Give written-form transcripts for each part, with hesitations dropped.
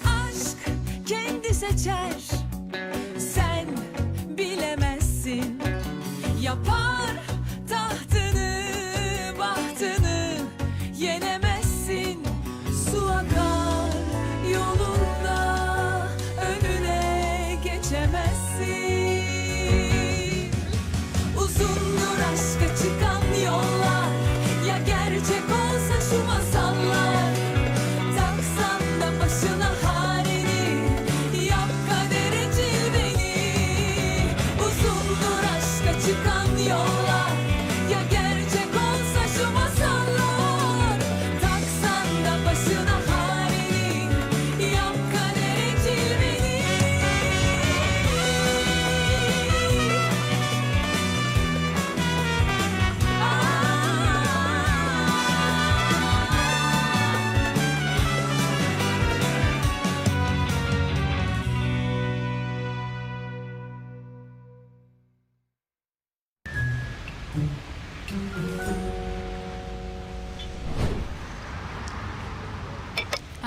Aşk kendi seçer, sen bilemezsin. Yapar tahtını, bahtını yenemezsin. Su akar yolunda, önüne geçemezsin. Uzundur aşka çıkan yollar, ya gerçek olsa şu masallar. Taksan da başına halini, yap kaderi cilveni. Uzundur aşka çıkan yollar, ya gerçek olsa şu masallar. Taksan da başına halini, yap kaderi cilveni.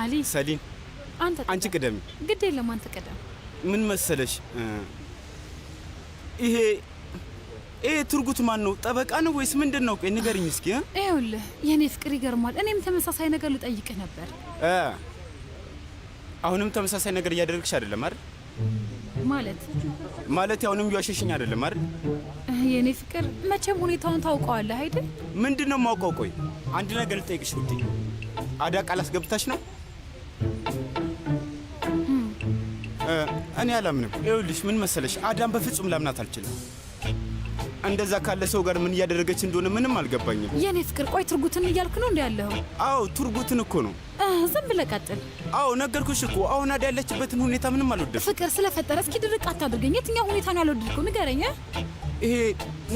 አሊ ሰሊን አንቺ ቅደም። ግድ የለም አንተ ቀደም። ምን መሰለሽ ይሄ ትርጉት ማን ነው? ጠበቃ ነው ወይስ ምንድነው? ቆይ ንገሪኝ እስኪ። ይኸውልህ የኔ ፍቅር ይገርማል። እኔም ተመሳሳይ ነገር ልጠይቅህ ነበር። አሁንም ተመሳሳይ ነገር እያደረግሽ አይደለም አይደል? ማለት አሁንም እያሸሽኝ አይደለም አይደል? የኔ ፍቅር መቼም ሁኔታውን ታውቀዋለህ አይደል? ምንድነው የማውቀው? ቆይ አንድ ነገር ልጠይቅሽ ውዴ። አዳ ቃል አስገብታሽ ነው? እኔ አላምንም። ይኸውልሽ ምን መሰለሽ አዳም በፍጹም ላምናት አልችልም። እንደዛ ካለ ሰው ጋር ምን እያደረገች እንደሆነ ምንም አልገባኝም። የኔ ፍቅር ቆይ ትርጉትን እያልክ ነው እንዴ ያለው? አዎ ትርጉትን እኮ ነው። ዝም ብለህ ቀጥል። አዎ ነገርኩሽ እኮ አሁን አዳ ያለችበትን ሁኔታ ምንም አልወደድኩም። ፍቅር ስለፈጠረ እስኪ ድርቅ አታድርገኝ። የትኛው ሁኔታ ነው ያልወደድከው? ንገረኝ። ይሄ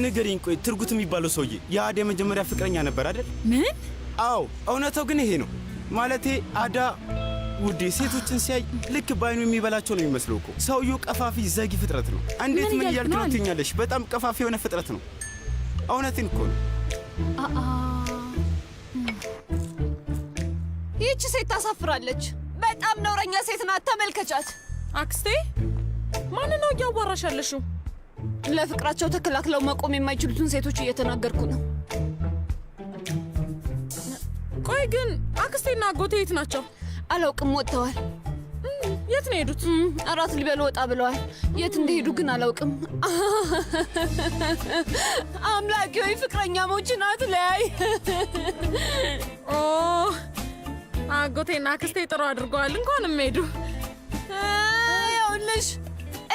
ንገሪኝ። ቆይ ትርጉት የሚባለው ሰውዬ የአዳ የመጀመሪያ ፍቅረኛ ነበር አይደል? ምን? አዎ እውነታው ግን ይሄ ነው። ማለቴ አዳ ውዴ ሴቶችን ሲያይ ልክ ባይኑ የሚበላቸው ነው የሚመስለው እኮ። ሰውየው ቀፋፊ ዘጊ ፍጥረት ነው። እንዴት ምን እያልክ ነው ትኛለሽ? በጣም ቀፋፊ የሆነ ፍጥረት ነው። እውነቴን እኮ ነው። ይህች ሴት ታሳፍራለች። በጣም ነውረኛ ሴት ናት። ተመልከቻት። አክስቴ ማን ነው እያዋራሽ ያለሽው? ለፍቅራቸው ተከላክለው መቆም የማይችሉትን ሴቶች እየተናገርኩ ነው። ቆይ ግን አክስቴና አጎቴ የት ናቸው? አላውቅም፣ ወጥተዋል። የት ነው ሄዱት? እራት ሊበሉ ወጣ ብለዋል። የት እንደሄዱ ግን አላውቅም። አምላኬ ሆይ ፍቅረኛሞች ናት ለያይ። አጎቴና አክስቴ ጥሩ አድርገዋል። እንኳንም ሄዱ። ይኸውልሽ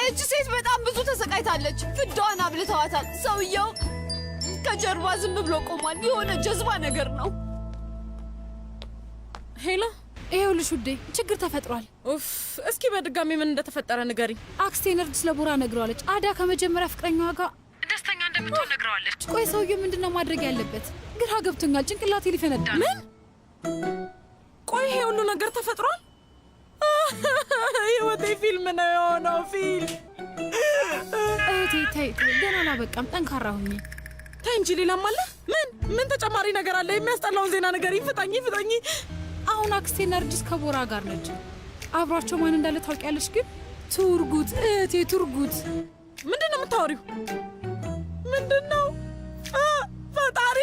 እቺ ሴት በጣም ብዙ ተሰቃይታለች። ፍዳዋን አብልተዋታል። ሰውየው ከጀርባ ዝም ብሎ ቆሟል። የሆነ ጀዝባ ነገር ነው። ሄሎ ይኸውልሽ ውዴ ችግር ተፈጥሯል። ኡፍ እስኪ በድጋሚ ምን እንደተፈጠረ ንገሪ። አክስቴ ነርድ ስለቦራ ነግረዋለች። አዳ ከመጀመሪያ ፍቅረኛዋ ጋር ደስተኛ እንደምትሆን ነግረዋለች። ቆይ ሰውየው ምንድነው ማድረግ ያለበት? ግራ ገብቶኛል። ጭንቅላቴ ሊፈነዳ ነው። ምን? ቆይ ይሄ ሁሉ ነገር ተፈጥሯል? ህይወቴ ፊልም ነው የሆነው። ፊልም። እህቴ ተይ ገና አላበቃም። ጠንካራ ሁኚ። ተይ እንጂ ሌላም አለ። ምን ተጨማሪ ነገር አለ? የሚያስጠላውን ዜና ንገሪኝ። ፍጠኝ። አሁን አክስቴ ነርድስ ከቦራ ጋር ነች። አብሯቸው ማን እንዳለ ታውቂያለሽ? ግን ቱርጉት፣ እህቴ ቱርጉት። ምንድነው የምታወሪው? ምንድነው? ፈጣሪ!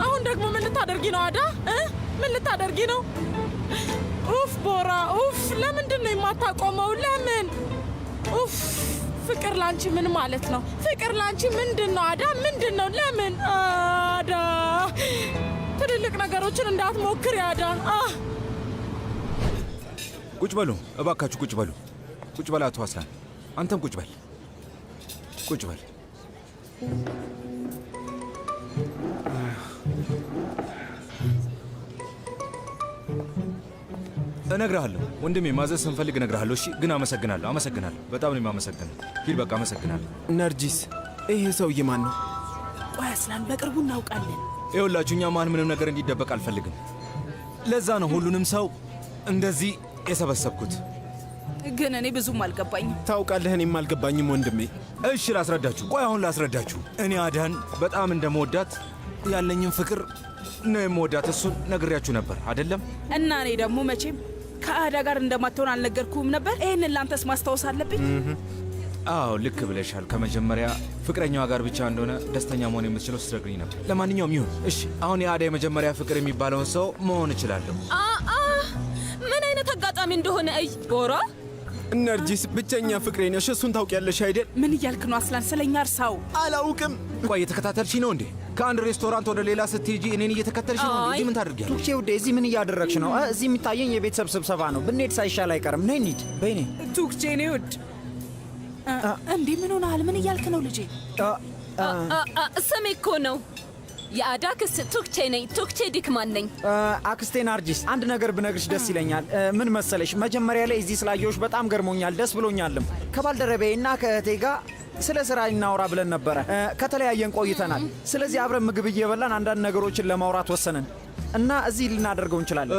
አሁን ደግሞ ምን ልታደርጊ ነው አዳ? ምን ልታደርጊ ነው? ኡፍ ቦራ ኡፍ! ለምንድን ነው የማታቆመው? ለምን? ኡፍ! ፍቅር ላንቺ ምን ማለት ነው? ፍቅር ላንቺ ምንድነው አዳ? ምንድነው? ለምን አዳ? ትልልቅ ነገሮችን እንዳትሞክሪ አዳ። ቁጭ በሉ እባካችሁ፣ ቁጭ በሉ። ቁጭ በል አቶ አስላን፣ አንተም ቁጭ በል። ቁጭ በል። እነግርሃለሁ ወንድሜ፣ ማዘዝ ስንፈልግ እነግርሃለሁ። እሺ? ግን አመሰግናለሁ። በጣም ነው የማመሰግነው። ሂድ በቃ። አመሰግናለሁ። ነርጂስ፣ ይሄ ሰውዬ ማን ነው? ቆይ አስላን፣ በቅርቡ እናውቃለን። ይኸውላችሁ እኛ ማን ምንም ነገር እንዲደበቅ አልፈልግም። ለዛ ነው ሁሉንም ሰው እንደዚህ የሰበሰብኩት። ግን እኔ ብዙም አልገባኝም። ታውቃለህ፣ እኔም አልገባኝም ወንድሜ። እሺ ላስረዳችሁ። ቆይ አሁን ላስረዳችሁ። እኔ አዳን በጣም እንደመወዳት ያለኝን ፍቅር ነው የምወዳት። እሱን ነግሬያችሁ ነበር አይደለም? እና እኔ ደግሞ መቼም ከአዳ ጋር እንደማትሆን አልነገርኩም ነበር። ይህንን ላንተስ ማስታወስ አለብኝ? አዎ ልክ ብለሻል። ከመጀመሪያ ፍቅረኛዋ ጋር ብቻ እንደሆነ ደስተኛ መሆን የምትችለው ስትነግሪኝ ነበር። ለማንኛውም ይሁን እሺ። አሁን የአዳ የመጀመሪያ ፍቅር የሚባለውን ሰው መሆን እችላለሁ። ምን አይነት አጋጣሚ እንደሆነ እይ ቦራ። ነርጂስ ብቸኛ ፍቅሬ ነሽ፣ እሱን ታውቂያለሽ አይደል? ምን እያልክ ነው አስላን? ስለኛ እርሳው። አላውቅም። ቆይ የተከታተልሽ ነው እንዴ? ከአንድ ሬስቶራንት ወደ ሌላ ስትሄጂ እኔን እየተከተልሽ ነው እንዴ? ምን ታደርጊያለሽ? ቱክቼ ውዴ፣ እዚህ ምን እያደረግሽ ነው? እዚህ የሚታየኝ የቤተሰብ ስብሰባ ነው። ብንሄድ ሳይሻል አይቀርም። ነይ እንሂድ። በይኔ ቱክቼ ነው ውድ። እንዴ ምን ሆነሃል? ምን እያልክ ነው ልጄ? ስሜ እኮ ነው የአዳ ክስ ቱክቼ ነኝ። ቱክቼ ዲክማን ነኝ። አክስቴ ናርጂስ፣ አንድ ነገር ብነግርሽ ደስ ይለኛል። ምን መሰለሽ፣ መጀመሪያ ላይ እዚህ ስላየሁሽ በጣም ገርሞኛል፣ ደስ ብሎኛልም። ከባልደረቤና ከእህቴ ጋር ስለ ስራ እናውራ ብለን ነበረ። ከተለያየን ቆይተናል። ስለዚህ አብረን ምግብ እየበላን አንዳንድ ነገሮችን ለማውራት ወሰንን እና እዚህ ልናደርገው እንችላለን።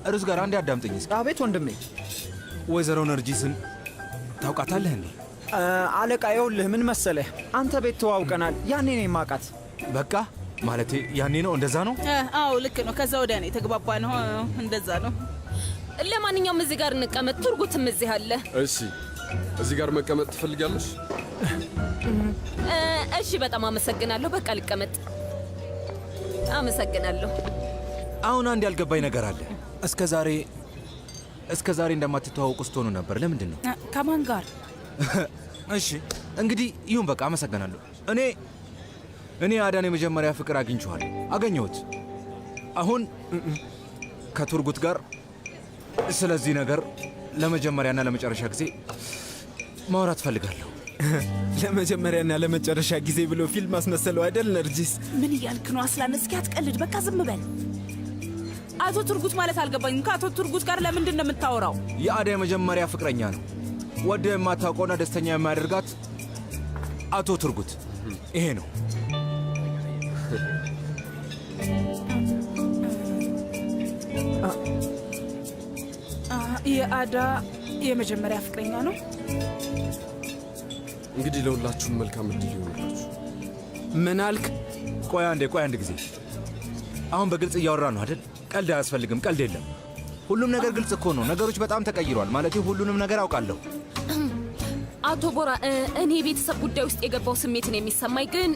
ሩዝ ጋር አንዴ አዳምጠኝ እስኪ። አቤት ወንድሜ። ወይዘሮ ነርጂስን ታውቃታለህ እንዴ? አለቃ፣ ይኸውልህ ምን መሰለህ፣ አንተ ቤት ተዋውቀናል። ያኔ ነው የማውቃት። በቃ ማለቴ ያኔ ነው። እንደዛ ነው? አዎ ልክ ነው። ከዛ ወዲያ ነው የተግባባ ነው። እንደዛ ነው። ለማንኛውም እዚህ ጋር እንቀመጥ። ቱርጉትም እዚህ አለ። እሺ፣ እዚህ ጋር መቀመጥ ትፈልጋለሽ? እሺ፣ በጣም አመሰግናለሁ። በቃ ልቀመጥ። አመሰግናለሁ። አሁን አንድ ያልገባኝ ነገር አለ። እስከ ዛሬ እንደማትተዋወቁ ስትሆኑ ነበር። ለምንድን ነው? ከማን ጋር? እሺ እንግዲህ ይሁን፣ በቃ አመሰግናለሁ። እኔ አዳን የመጀመሪያ ፍቅር አገኘሁት። አሁን ከቱርጉት ጋር ስለዚህ ነገር ለመጀመሪያና ለመጨረሻ ጊዜ ማውራት ፈልጋለሁ። ለመጀመሪያና ለመጨረሻ ጊዜ ብሎ ፊልም አስመሰለው አይደል ነርጂስ? ምን እያልክ ነው አስላን? እስኪ አትቀልድ፣ በቃ ዝም በል። አቶ ቱርጉት ማለት አልገባኝም። ከአቶ ቱርጉት ጋር ለምንድን ነው የምታወራው? የአዳ የመጀመሪያ ፍቅረኛ ነው። ወደ የማታውቀውና ደስተኛ የማያደርጋት አቶ ቱርጉት። ይሄ ነው። የአዳ የመጀመሪያ ፍቅረኛ ነው። እንግዲህ ለሁላችሁም መልካም እድል ይሆንላችሁ። ምን አልክ? ቆይ አንድ ጊዜ። አሁን በግልጽ እያወራ ነው አይደል? ቀልድ አያስፈልግም። ቀልድ የለም። ሁሉም ነገር ግልጽ እኮ ነው። ነገሮች በጣም ተቀይሯል። ማለቴ ሁሉንም ነገር አውቃለሁ። አቶ ቦራ፣ እኔ የቤተሰብ ጉዳይ ውስጥ የገባው ስሜት ነው የሚሰማኝ፣ ግን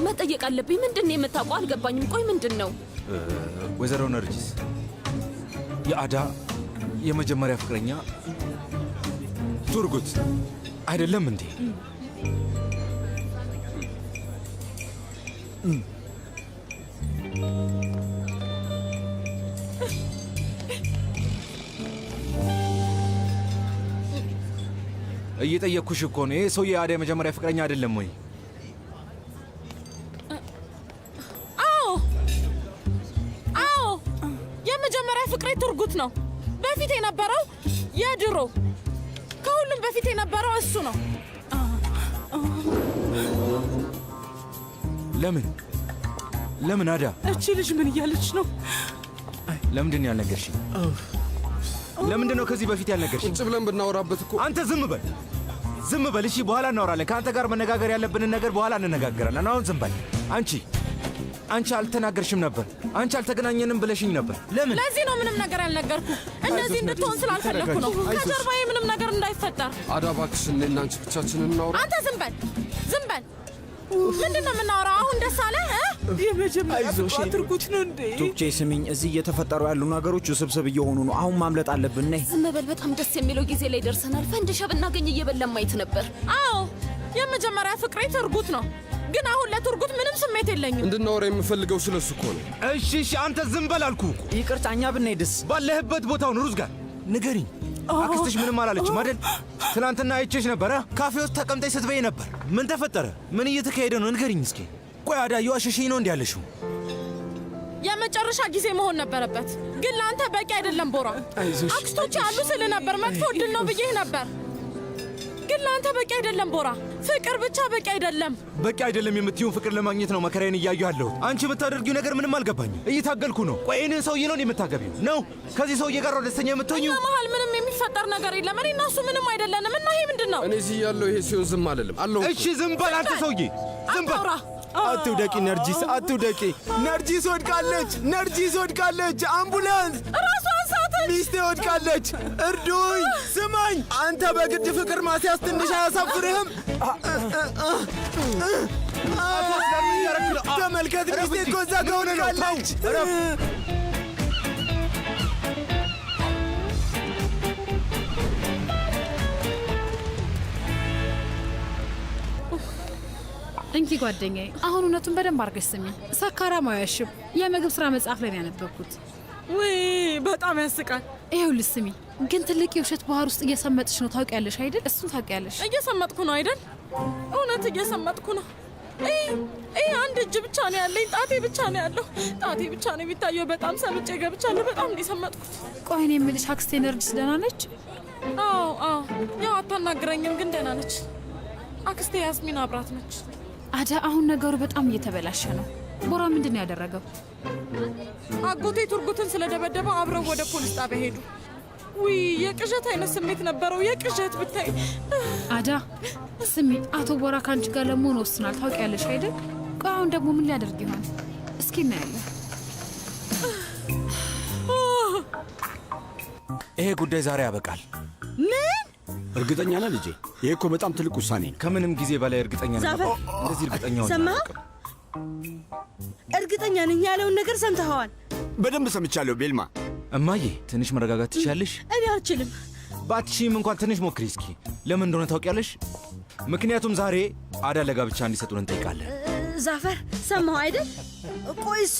መጠየቅ አለብኝ። ምንድን ነው የምታውቀው? አልገባኝም። ቆይ ምንድን ነው? ወይዘሮ ነርጂስ የአዳ የመጀመሪያ ፍቅረኛ ቱርጉት አይደለም እንዴ? እየጠየቅኩሽ እኮ ነው። ይህ ሰው የአዳ የመጀመሪያ ፍቅረኛ አይደለም ወይ? አዎ፣ የመጀመሪያ ፍቅሬ ቱርጉት ነው። በፊት የነበረው የድሮ ከሁሉም በፊት የነበረው እሱ ነው። ለምን አዳ? እቺ ልጅ ምን እያለች ነው? ለምንድን ነው ያልነገርሽኝ? ለምንድን ነው ከዚህ በፊት ያልነገርሽኝ? ቁጭ ብለን ብናወራበት እኮ። አንተ ዝም በል እሺ። በኋላ እናወራለን። ከአንተ ጋር መነጋገር ያለብንን ነገር በኋላ እንነጋገራለን። አሁን ዝም በል። አንቺ አልተናገርሽም ነበር። አንቺ አልተገናኘንም ብለሽኝ ነበር። ለምን? ለዚህ ነው ምንም ነገር ያልነገርኩ። እንደዚህ እንድትሆን ስላልፈለግኩ ነው። ከጀርባዬ ምንም ነገር እንዳይፈጠር። አዳ እባክሽ፣ እኔና አንቺ ብቻችንን እናውራ። አንተ ዝም በል። ምንድን ነው የምናወራው? አሁን ደስ አለ? የመጀመሪያ ቱርጉት ነው እንዴ? ቱክቼ ስሚኝ፣ እዚህ እየተፈጠሩ ያሉ ነገሮች ውስብስብ እየሆኑ ነው። አሁን ማምለጥ አለብን። ነይ ዝም በል። በጣም ደስ የሚለው ጊዜ ላይ ደርሰናል። ፈንድሻ ብናገኝ እየበላን ማየት ነበር። አዎ፣ የመጀመሪያ ፍቅሬ ቱርጉት ነው። ግን አሁን ለቱርጉት ምንም ስሜት የለኝም። እንድናወራ የምፈልገው ስለሱ እኮ ነው። እሺ፣ አንተ ዝም በል አልኩህ። ይቅርታ፣ እኛ ብንሄድስ? ባለህበት ቦታውን ሩዝ ጋር ንገሪኝ። አክስትሽ ምንም አላለችም አይደል? ትናንትና አይቼሽ ነበረ። ካፌ ውስጥ ተቀምጠሽ ስትበይ ነበር። ምን ተፈጠረ? ምን እየተካሄደ ነው? ንገሪኝ እስኪ። ቆይ አዳ የዋሸሽኝ ነው እንዲህ ያለሽው? የመጨረሻ ጊዜ መሆን ነበረበት፣ ግን ለአንተ በቂ አይደለም ቦራ። አክስቶች አሉ ስል ነበር። መጥፎ ዕድል ነው ብዬህ ነበር፣ ግን ለአንተ በቂ አይደለም ቦራ። ፍቅር ብቻ በቂ አይደለም። በቂ አይደለም የምትይውን ፍቅር ለማግኘት ነው መከራዬን እያየሁ ያለሁት። አንቺ የምታደርጊው ነገር ምንም አልገባኝም። እየታገልኩ ነው። ቆይ ይህንን ሰውዬ ነው የምታገቢው? ነው ከዚህ ሰውዬ ጋር ደስተኛ የምትሆኚው? እኛ መሀል ምንም የሚፈጠር ነገር የለም። እኔ እና እሱ ምንም አይደለንም። እና ይሄ ምንድን ነው? እኔ እዚህ ያለው ይሄ ሲሆን ዝም አልልም አለሁ። እሺ ዝም በል አንተ ሰውዬ፣ ዝም በል። አትውደቂ ነርጂስ፣ አትውደቂ። ነርጂስ ወድቃለች፣ ነርጂስ ወድቃለች። አምቡላንስ! ራሷን ሳተች። ሚስቴ ወድቃለች፣ እርዱኝ። ስማኝ፣ አንተ በግድ ፍቅር ማስያዝ ትንሽ አያሳፍርህም? ተመልከት፣ ሚስቴ እኮ እዛ ጋ ወድቃለች። እንኪ ጓደኛዬ፣ አሁን እውነቱን በደንብ አድርገሽ ስሚ። ሰካራም አያሽም። የምግብ ስራ መጽሐፍ ላይ ነው ያነበብኩት። ውይ በጣም ያስቃል። ይኸውልሽ ስሚ፣ ግን ትልቅ የውሸት ባህር ውስጥ እየሰመጥሽ ነው። ታውቂያለሽ አይደል? እሱን ታውቂያለሽ። እየሰመጥኩ ነው አይደል? እውነት እየሰመጥኩ ነው። ይህ አንድ እጅ ብቻ ነው ያለኝ፣ ጣቴ ብቻ ነው ያለው። ጣቴ ብቻ ነው የሚታየው። በጣም ሰምጬ ገብቻለሁ። በጣም ነው የሰመጥኩት። ቆይ እኔ የምልሽ አክስቴ ነርጂስ ደህና ነች? አዎ ያው አታናግረኝም፣ ግን ደህና ነች። አክስቴ ያስሚን አብራት ነች። አዳ፣ አሁን ነገሩ በጣም እየተበላሸ ነው። ቦራ ምንድን ነው ያደረገው? አጎቴ ቱርጉትን ስለደበደበ አብረው ወደ ፖሊስ ጣቢያ ሄዱ። ውይ የቅዠት አይነት ስሜት ነበረው። የቅዠት ብታይ። አዳ ስሚ፣ አቶ ቦራ ከአንቺ ጋር ለመሆን ወስናል። ታውቂያለሽ አይደል? ቆይ አሁን ደግሞ ምን ሊያደርግ ይሆን? እስኪ እናያለን። ይሄ ጉዳይ ዛሬ ያበቃል። ምን? እርግጠኛ ነህ ልጄ? ይሄ እኮ በጣም ትልቅ ውሳኔ ነው። ከምንም ጊዜ በላይ እርግጠኛ ነኝ። ዛፈር፣ እንደዚህ እርግጠኛ ሆኜ ሰማህ? አላውቅም። እርግጠኛ ነኝ ያለውን ነገር ሰምተኸዋል? በደንብ ሰምቻለሁ ቤልማ። እማዬ ትንሽ መረጋጋት ትችያለሽ? እኔ አልችልም። ባትሺም እንኳን ትንሽ ሞክሪ እስኪ። ለምን እንደሆነ ታውቂያለሽ? ምክንያቱም ዛሬ አዳ ለጋብቻ እንዲሰጡን እንጠይቃለን። ዛፈር ሰማሁ አይደል? ቆይ እሱ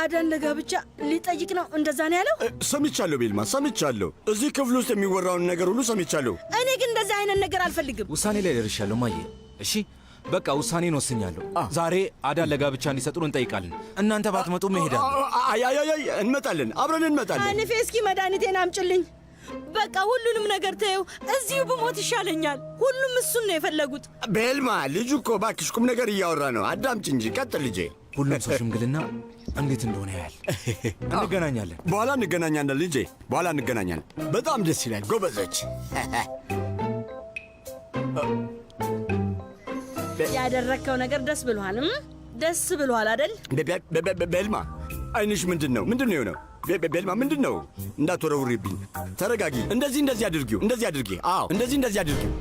አዳን ለጋብቻ ሊጠይቅ ነው እንደዛ ነው ያለው? ሰምቻለሁ ቤልማ፣ ሰምቻለሁ። እዚህ ክፍል ውስጥ የሚወራውን ነገር ሁሉ ሰምቻለሁ። እኔ ግን እንደዚህ አይነት ነገር አልፈልግም። ውሳኔ ላይ ደርሻለሁ እማዬ። እሺ በቃ ውሳኔን ወስኛለሁ። ዛሬ አዳን ለጋብቻ እንዲሰጡን እንጠይቃለን። እናንተ ባትመጡ እሄዳለሁ። አይ እንመጣለን፣ አብረን እንመጣለን። አንፌ እስኪ መድኃኒቴን አምጭልኝ። በቃ ሁሉንም ነገር ተይው። እዚሁ ብሞት ይሻለኛል። ሁሉም እሱን ነው የፈለጉት። ቤልማ፣ ልጁ እኮ እባክሽ ቁም ነገር እያወራ ነው። አዳምጪ እንጂ። ቀጥል ልጄ። ሁሉም ሰው ሽምግልና እንዴት እንደሆነ ያያል። እንገናኛለን። በኋላ እንገናኛለን ልጄ፣ በኋላ እንገናኛለን። በጣም ደስ ይላል። ጎበዞች። ያደረግከው ነገር ደስ ብሎሃል? ደስ ብሎሃል አይደል? ቤልማ፣ አይንሽ ምንድን ነው የሆነው? ቤልማ፣ ምንድን ነው? እንዳትወረውሪብኝ። ተረጋጊ። እንደዚህ አድርጊው። እንደዚህ አድርጊ። አዎ፣ እንደዚህ አድርጊው።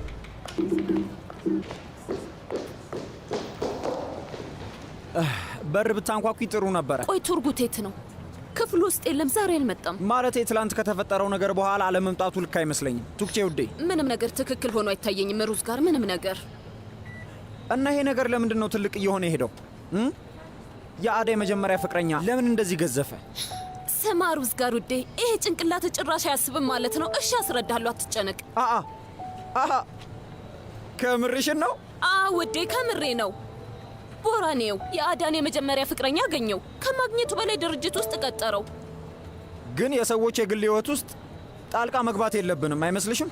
በር ብታንኳኩ ጥሩ ነበረ። ቆይ ቱርጉት የት ነው? ክፍሉ ውስጥ የለም። ዛሬ አልመጣም። ማለቴ ትላንት ከተፈጠረው ነገር በኋላ አለመምጣቱ ልክ አይመስለኝም። ቱክቼ ውዴ፣ ምንም ነገር ትክክል ሆኖ አይታየኝም። ሩዝ ጋር ምንም ነገር እና ይሄ ነገር ለምንድን ነው ትልቅ እየሆነ ሄደው? የአደይ መጀመሪያ ፍቅረኛ ለምን እንደዚህ ገዘፈ? ስማ ሩዝ ጋር ውዴ፣ ይሄ ጭንቅላት ጭራሽ አያስብም ማለት ነው። እሺ አስረዳለሁ፣ አትጨነቅ። ከምርሽን ነው? ውዴ ከምሬ ነው። ቦራኔው የአዳን የመጀመሪያ ፍቅረኛ አገኘው። ከማግኘቱ በላይ ድርጅት ውስጥ ቀጠረው። ግን የሰዎች የግል ህይወት ውስጥ ጣልቃ መግባት የለብንም አይመስልሽም?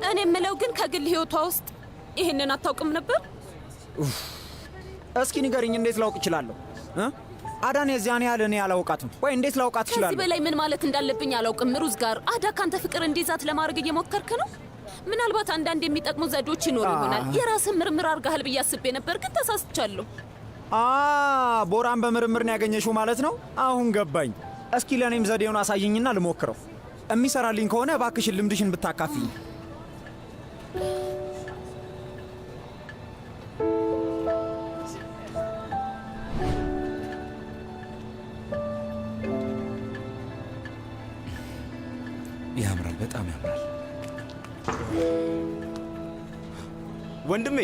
እኔ የምለው ግን ከግል ህይወቷ ውስጥ ይህንን አታውቅም ነበር? እስኪ ንገሪኝ፣ እንዴት ላውቅ እችላለሁ? አዳን የዚያን ያህል እኔ አላውቃትም። ወይ እንዴት ላውቃት እችላለሁ? ከዚህ በላይ ምን ማለት እንዳለብኝ አላውቅም። ሩዝ ጋር አዳ ካንተ ፍቅር እንዲይዛት ለማድረግ እየሞከርክ ነው። ምናልባት አንዳንድ የሚጠቅሙ ዘዴዎች ይኖሩ ይሆናል። የራስን ምርምር አድርገሃል ብዬ አስቤ ነበር፣ ግን ተሳስቻለሁ። ቦራን በምርምር ነው ያገኘሽው ማለት ነው? አሁን ገባኝ። እስኪ ለእኔም ዘዴውን አሳይኝና ልሞክረው። የሚሰራልኝ ከሆነ እባክሽን ልምድሽን ብታካፊኝ። ያምራል፣ በጣም ያምራል። ወንድሜ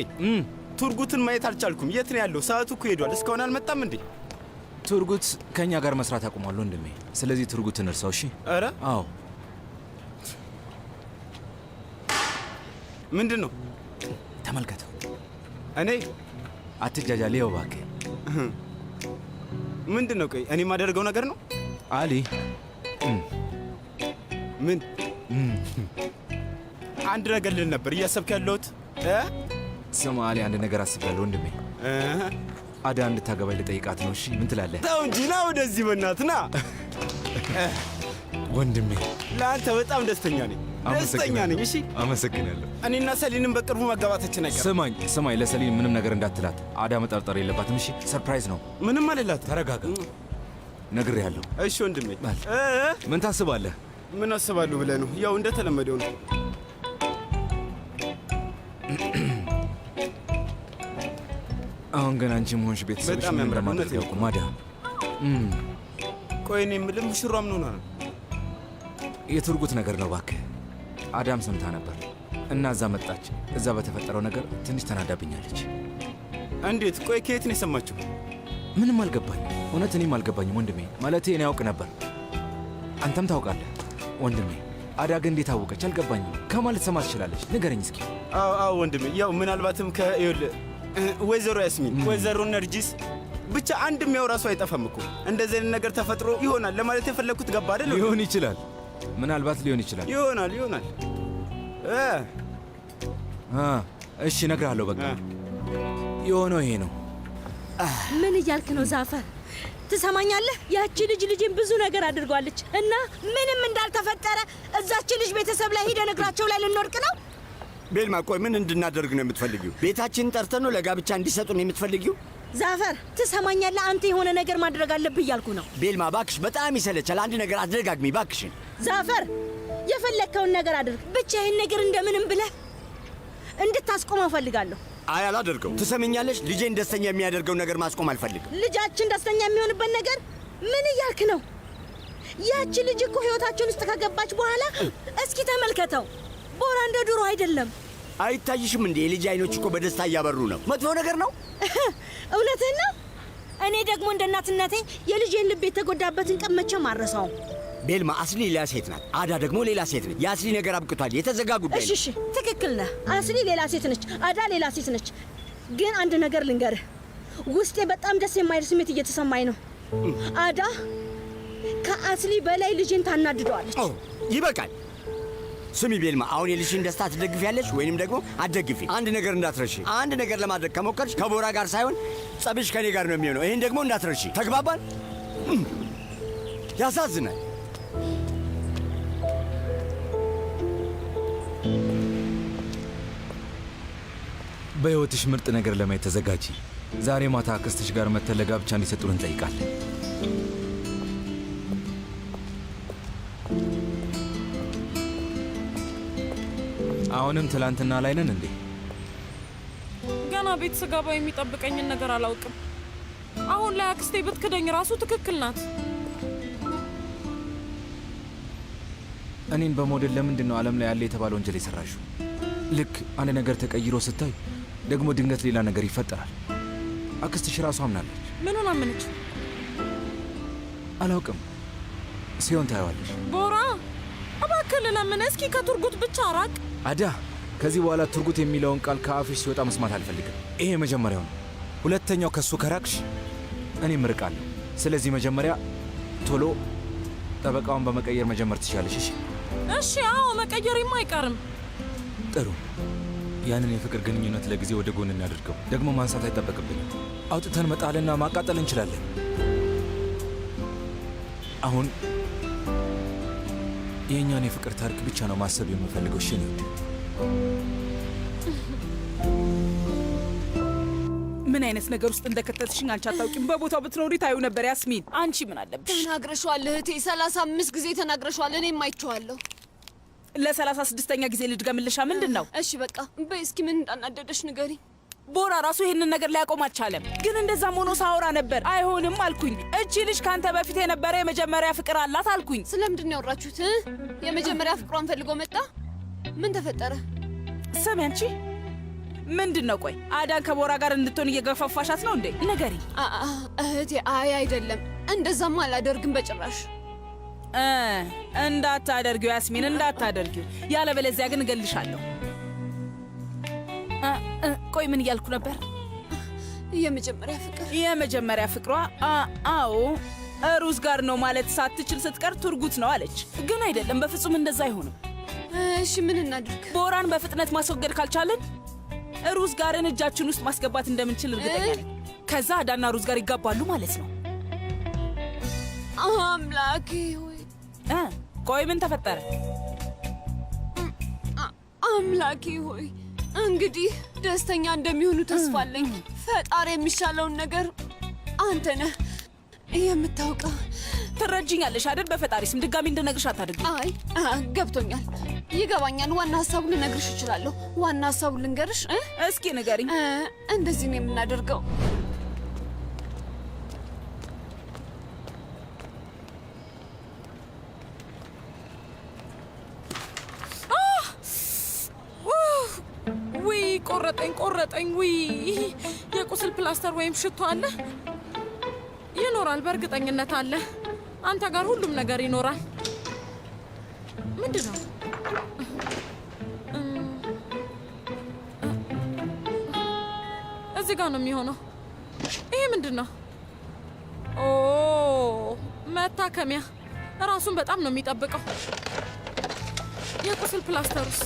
ቱርጉትን ማየት አልቻልኩም። የት ነው ያለው? ሰዓቱ እኮ ሄዷል። እስካሁን አልመጣም እንዴ? ቱርጉት ከእኛ ጋር መስራት አቁሟል ወንድሜ። ስለዚህ ቱርጉትን እርሳው። እሺ? ኧረ አዎ። ምንድን ነው? ተመልከተው። እኔ አትጃጃል። ይኸው እባክህ። ምንድን ነው? ቆይ እኔ የማደርገው ነገር ነው? አሊ ምን አንድ ነገር ልል ነበር እያሰብክ ያለሁት። ስማ አሊ፣ አንድ ነገር አስቤያለሁ ወንድሜ። አዳ እንድታገባኝ ልጠይቃት ነው። እሺ ምን ትላለህ? ተው እንጂ ና ወደዚህ በእናትህ ና። ወንድሜ ለአንተ በጣም ደስተኛ ነኝ፣ ደስተኛ ነኝ። እሺ አመሰግናለሁ። እኔና ሰሊንም በቅርቡ መጋባታችን ነገር። ስማኝ፣ ለሰሊን ምንም ነገር እንዳትላት። አዳ መጠርጠር የለባትም። እሺ ሰርፕራይዝ ነው። ምንም አልላት። ተረጋጋ፣ ነግሬሃለሁ። እሺ ወንድሜ። ምን ታስባለህ? ምን አስባለሁ ብለህ ነው? ያው እንደተለመደው ነው። አሁን ግን አንቺም ሆንሽ ቤተሰብሽ ምንም ለማድረግ ያውቁም። አዳ ቆይ እኔ የምልህ ሙሽሯ ምን ሆና ነው? የትርጉት ነገር ነው እባክህ። አዳም ሰምታ ነበር እና እዛ መጣች። እዛ በተፈጠረው ነገር ትንሽ ተናዳብኛለች። እንዴት? ቆይ ከየት ነው የሰማችው? ምንም አልገባኝም። እውነት እኔም አልገባኝም ወንድሜ። ማለቴ እኔ ያውቅ ነበር፣ አንተም ታውቃለህ ወንድሜ። አዳ ግን እንዴት አወቀች? አልገባኝም። ከማለት ሰማ ትችላለች? ንገረኝ እስኪ። አዎ ወንድሜ፣ ያው ምናልባትም ወይዘሮ ያስሚን፣ ወይዘሮ ነርጂስ፣ ብቻ አንድም ያው ራሱ አይጠፋም እኮ። እንደዚህ አይነት ነገር ተፈጥሮ ይሆናል ለማለት የፈለግኩት ገባ አይደል? ሊሆን ይችላል፣ ምናልባት ሊሆን ይችላል። ይሆናል። እሺ እነግርሃለሁ። በቃ የሆነው ይሄ ነው። ምን እያልክ ነው ዛፈር? ትሰማኛለህ? ያቺ ልጅ ልጅን ብዙ ነገር አድርጓለች እና ምንም እንዳልተፈጠረ እዛች ልጅ ቤተሰብ ላይ ሄደን እግራቸው ላይ ልንወድቅ ነው። ቤልማ ቆይ ምን እንድናደርግ ነው የምትፈልጊው? ቤታችንን ጠርተን ነው ለጋብቻ እንዲሰጡን የምትፈልጊው? ዛፈር ትሰማኛለህ? አንተ የሆነ ነገር ማድረግ አለብህ እያልኩ ነው። ቤልማ ባክሽ፣ በጣም ይሰለቻል። አንድ ነገር አትደጋግሚ ባክሽን። ዛፈር የፈለግከውን ነገር አድርግ፣ ብቻ ይህን ነገር እንደምንም ብለህ እንድታስቆመው እፈልጋለሁ። አይ አላደርገው። ትሰምኛለሽ? ልጄን ደስተኛ የሚያደርገውን ነገር ማስቆም አልፈልግም። ልጃችን ደስተኛ የሚሆንበት ነገር ምን እያልክ ነው? ያቺ ልጅ እኮ ህይወታችን ውስጥ ከገባች በኋላ እስኪ ተመልከተው፣ ቦራ እንደ ድሮ አይደለም። አይታይሽም እንዴ? የልጅ አይኖች እኮ በደስታ እያበሩ ነው። መጥፎ ነገር ነው? እውነትህን ነው። እኔ ደግሞ እንደ እናትነቴ የልጄን ልብ የተጎዳበትን ቀን መቼም አልረሳውም። ቤልማ አስሊ ሌላ ሴት ናት፣ አዳ ደግሞ ሌላ ሴት ነች። የአስሊ ነገር አብቅቷል፣ የተዘጋ ጉዳይ ነው። እሺ ትክክል ነህ። አስሊ ሌላ ሴት ነች፣ አዳ ሌላ ሴት ነች። ግን አንድ ነገር ልንገርህ፣ ውስጤ በጣም ደስ የማይል ስሜት እየተሰማኝ ነው። አዳ ከአስሊ በላይ ልጄን ታናድደዋለች። ይበቃል። ስሚ ቤልማ፣ አሁን የልጅሽን ደስታ ትደግፊያለሽ ወይንም ደግሞ አትደግፊ። አንድ ነገር እንዳትረሺ። አንድ ነገር ለማድረግ ከሞከርሽ ከቦራ ጋር ሳይሆን ጸብሽ ከኔ ጋር ነው የሚሆነው። ይህን ደግሞ እንዳትረሺ። ተግባባን? ያሳዝናል። በሕይወትሽ ምርጥ ነገር ለማየት ተዘጋጂ። ዛሬ ማታ አክስትሽ ጋር መተን ለጋብቻ እንዲሰጡን እንጠይቃለን። አሁንም ትላንትና ላይ ነን እንዴ? ገና ቤት ስገባ የሚጠብቀኝን ነገር አላውቅም። አሁን ላይ አክስቴ ብትክደኝ ራሱ ትክክል ናት። እኔን በሞዴል ለምንድን ነው ዓለም ላይ ያለ የተባለ ወንጀል የሰራሽው? ልክ አንድ ነገር ተቀይሮ ስታይ ደግሞ ድንገት ሌላ ነገር ይፈጠራል። አክስትሽ ራሱ አምናለች። ምኑን አመነች? አላውቅም። ሲሆን ታየዋለሽ። ቦራ እባክህ ልለምን፣ እስኪ ከቱርጉት ብቻ ራቅ። አዳ፣ ከዚህ በኋላ ቱርጉት የሚለውን ቃል ከአፍሽ ሲወጣ መስማት አልፈልግም። ይሄ መጀመሪያው ነው። ሁለተኛው ከሱ ከራቅሽ እኔም እርቃለሁ። ስለዚህ መጀመሪያ ቶሎ ጠበቃውን በመቀየር መጀመር ትችላለሽ። እሺ? እሺ። አዎ መቀየሬማ አይቀርም። ጥሩ። ያንን የፍቅር ግንኙነት ለጊዜ ወደ ጎን እናድርገው። ደግሞ ማንሳት አይጠበቅብንም። አውጥተን መጣልና ማቃጠል እንችላለን። አሁን የእኛን የፍቅር ታሪክ ብቻ ነው ማሰብ የምፈልገው። እሺ? ምን አይነት ነገር ውስጥ እንደከተትሽኝ አንቺ አታውቂም። በቦታው ብትኖሪ ታዩ ነበር። ያስሚን፣ አንቺ ምን አለብሽ? ተናግረሻል እህቴ፣ 35 ጊዜ ተናግረሻል። እኔም አይቼዋለሁ። ለ36ኛ ጊዜ ልድገምልሻ? ምንድን ነው? እሺ በቃ በይ፣ እስኪ ምን እንዳናደደሽ ንገሪ። ቦራ ራሱ ይህንን ነገር ሊያቆም አልቻለም። ግን እንደዛም ሆኖ ሳወራ ነበር። አይሆንም አልኩኝ። እቺ ልጅ ካንተ በፊት የነበረ የመጀመሪያ ፍቅር አላት አልኩኝ። ስለምንድን ነው ያወራችሁት? የመጀመሪያ ፍቅሯን ፈልጎ መጣ? ምን ተፈጠረ? ስሚ አንቺ፣ ምንድን ነው? ቆይ አዳን ከቦራ ጋር እንድትሆን እየገፋፋሻት ነው እንዴ? ንገሪ እህቴ። አይ አይደለም፣ እንደዛማ አላደርግም በጭራሽ። እንዳታደርጊው ያስሚን፣ እንዳታደርጊው። ያለበለዚያ ግን እገልሻለሁ። ቆይ ምን እያልኩ ነበር? የመጀመሪያ ፍቅሯ አዎ ሩዝ ጋር ነው ማለት ሳትችል ስትቀር ቱርጉት ነው አለች። ግን አይደለም፣ በፍጹም እንደዛ አይሆንም። እሺ ምን እናድርግ? ቦራን በፍጥነት ማስወገድ ካልቻለን ሩዝ ጋርን እጃችን ውስጥ ማስገባት እንደምንችል እርግጠኛ ነኝ። ከዛ አዳና ሩዝ ጋር ይጋባሉ ማለት ነው። አምላኬ ሆይ ቆይ ምን ተፈጠረ? አምላኬ ሆይ እንግዲህ ደስተኛ እንደሚሆኑ ተስፋ አለኝ። ፈጣሪ የሚሻለውን ነገር አንተ ነህ የምታውቀው። ትረጅኛለሽ አይደል? በፈጣሪ ስም ድጋሚ እንድነግርሽ አታድርጊ። አይ ገብቶኛል፣ ይገባኛል። ዋና ሀሳቡን ልነግርሽ እችላለሁ። ዋና ሀሳቡን ልንገርሽ። እስኪ ንገሪኝ። እንደዚህ ነው የምናደርገው። ቆረጠኝ። ውይ የቁስል ፕላስተር ወይም ሽቶ አለ? ይኖራል፣ በእርግጠኝነት አለ። አንተ ጋር ሁሉም ነገር ይኖራል። ምንድን ነው? እዚህ ጋር ነው የሚሆነው። ይሄ ምንድን ነው? ኦ መታከሚያ። ራሱን በጣም ነው የሚጠብቀው። የቁስል ፕላስተሩስ?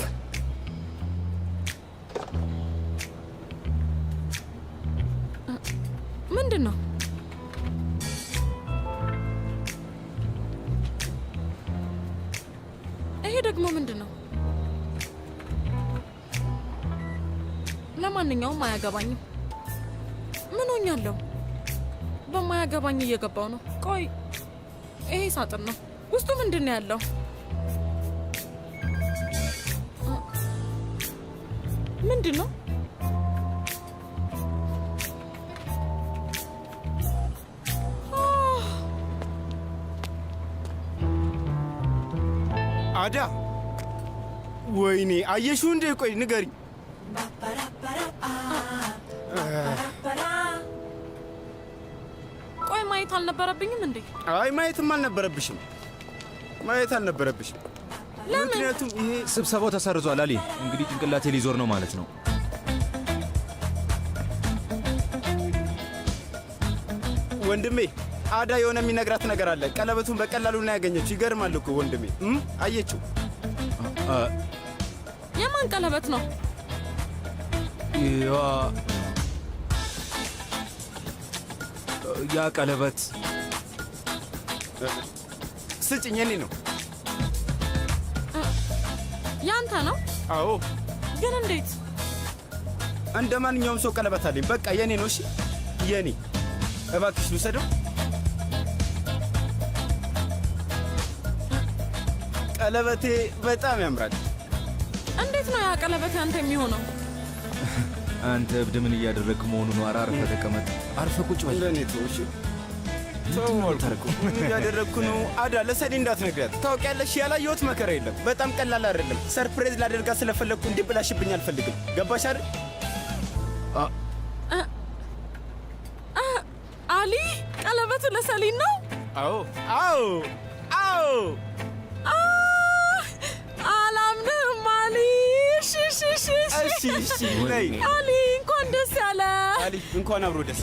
ምንድን ነው? ይሄ ደግሞ ምንድን ነው? ለማንኛውም አያገባኝም። ምን ሆኛለሁ? በማያገባኝ እየገባው ነው። ቆይ ይሄ ሳጥን ነው። ውስጡ ምንድን ነው ያለው? ምንድን ነው? አዳ ወይኔ አየሽው እንዴ? ቆይ ንገሪኝ። ቆይ ማየት አልነበረብኝም እንዴ? አይ ማየትም አልነበረብሽም። ምክንያቱም ይሄ ስብሰባው ተሰርዟል። አሊ እንግዲህ ጭንቅላቴ ሊዞር ነው ማለት ነው። ወንድሜ አዳ የሆነ የሚነግራት ነገር አለ። ቀለበቱን በቀላሉ ነው ያገኘችው። ይገርማል እኮ ወንድሜ። አየችው። የማን ቀለበት ነው? ያ ቀለበት ስጭኝ፣ የኔ ነው። ያንተ ነው? አዎ። ግን እንዴት? እንደ ማንኛውም ሰው ቀለበት አለኝ። በቃ የኔ ነው። እሺ የኔ። እባክሽ ልውሰደው። ቀለበቴ በጣም ያምራል። እንዴት ነው ያ ቀለበት ያንተ የሚሆነው? አንተ እብድ ምን እያደረግህ መሆኑ ነው? አርፈህ ተቀመጥ። አርፈህ ቁጭ በል። ለኔ ተውሽ። ምን እያደረግኩ ነው? አዳ ለሰዴ እንዳትነግሪያት። ታውቂያለሽ፣ ያላየሁት መከራ የለም። በጣም ቀላል አይደለም። ሰርፕራይዝ ላደርጋት ስለፈለግኩ እንዲበላሽብኝ አልፈልግም። ገባሽ አይደል? አሊ፣ ቀለበቱ ለሰሊን ነው? አዎ አዎ አዎ። አላምንም አሊ። እሺ ነይ አሊ፣ እንኳን ደስ ያለ። አሊ እንኳን አብሮ ደስ